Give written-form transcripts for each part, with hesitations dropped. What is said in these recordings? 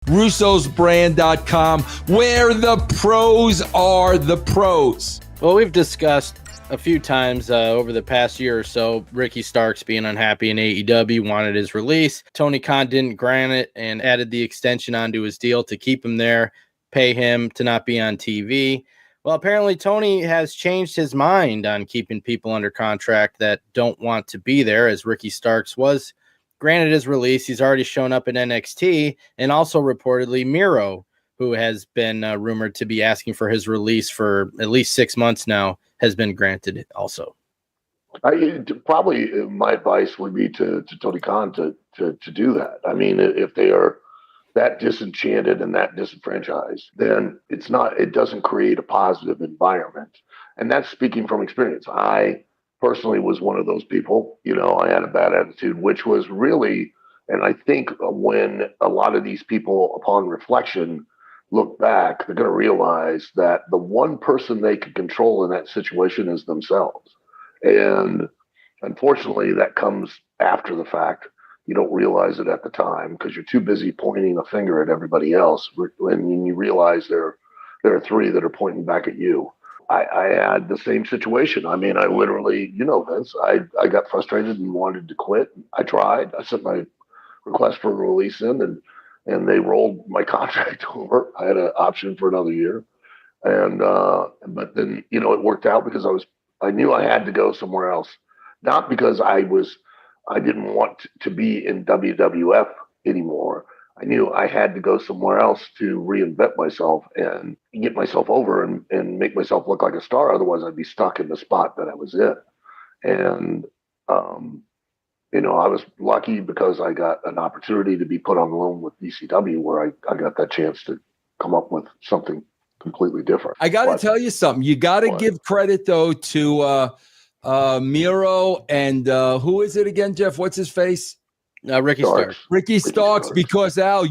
russosbrand.com, where the pros are the pros. Well, we've discussed a few times over the past year or so, Ricky Starks being unhappy in AEW, wanted his release. Tony Khan didn't grant it and added the extension onto his deal to keep him there, pay him to not be on TV. Well, apparently Tony has changed his mind on keeping people under contract that don't want to be there, as Ricky Starks was granted his release. He's already shown up in NXT, and also reportedly Miro, who has been rumored to be asking for his release for at least 6 months now, has been granted also. Probably my advice would be to Tony Khan to do that. I mean, if they are that disenchanted and that disenfranchised, then it doesn't create a positive environment. And that's speaking from experience. I personally was one of those people. I had a bad attitude, which was really, and I think when a lot of these people, upon reflection, look back, they're going to realize that the one person they can control in that situation is themselves. And unfortunately, that comes after the fact. You don't realize it at the time because you're too busy pointing a finger at everybody else. And you realize there are three that are pointing back at you. I had the same situation. I mean, I literally, Vince, I got frustrated and wanted to quit. I tried. I sent my request for a release in, and they rolled my contract over. I had an option for another year. But then, it worked out because I knew I had to go somewhere else. Not because I didn't want to be in WWF anymore. I knew I had to go somewhere else to reinvent myself and get myself over and make myself look like a star. Otherwise, I'd be stuck in the spot that I was in. And, I was lucky because I got an opportunity to be put on loan with DCW where I got that chance to come up with something completely different. I got to tell you something. You got to give credit, though, to Miro and who is it again, Jeff? What's his face? Ricky Starks. Ricky Starks, because Al,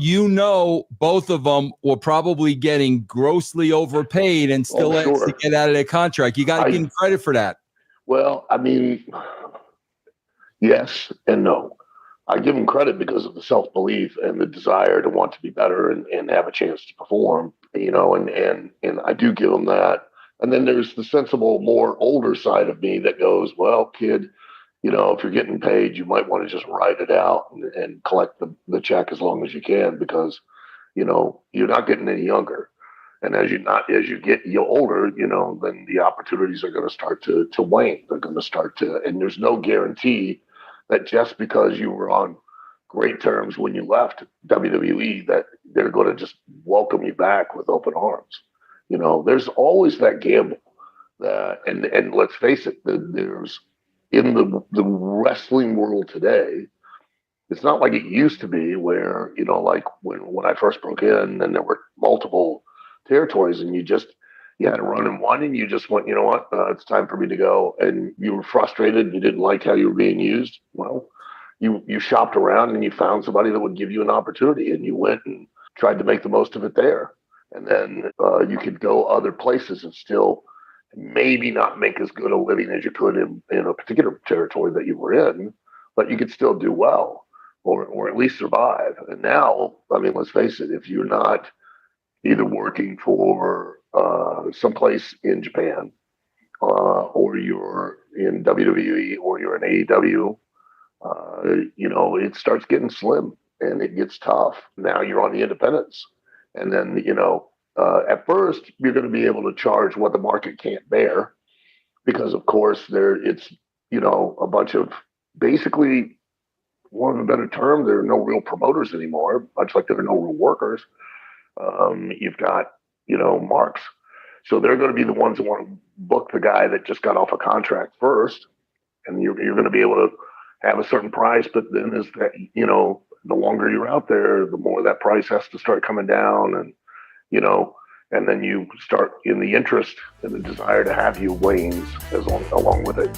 both of them were probably getting grossly overpaid and still had to get out of their contract. You got to give them credit for that. Well, I mean, yes and no. I give them credit because of the self-belief and the desire to want to be better and have a chance to perform, and I do give them that. And then there's the sensible, more older side of me that goes, well, kid, if you're getting paid, you might want to just ride it out and collect the check as long as you can because, you're not getting any younger. And as you get older, then the opportunities are going to start to wane. They're going to start and there's no guarantee that just because you were on great terms when you left WWE, that they're going to just welcome you back with open arms. There's always that gamble. And let's face it, there's in the wrestling world today, it's not like it used to be where, like when I first broke in and there were multiple territories and you had to run in one and you just went, it's time for me to go. And you were frustrated and you didn't like how you were being used. Well, you shopped around and you found somebody that would give you an opportunity and you went and tried to make the most of it there. And then you could go other places and still maybe not make as good a living as you could in a particular territory that you were in, but you could still do well or at least survive. And now, I mean, let's face it, if you're not either working for someplace in Japan or you're in WWE or you're in AEW, it starts getting slim and it gets tough. Now you're on the independents. And then, at first you're going to be able to charge what the market can't bear because of course it's a bunch of basically, for want of a better term, there are no real promoters anymore, much like there are no real workers. You've got, marks. So they're going to be the ones that want to book the guy that just got off a contract first. And you're going to be able to have a certain price, but then is that, the longer you're out there, the more that price has to start coming down and, and then you start in the interest and the desire to have you wanes along with it.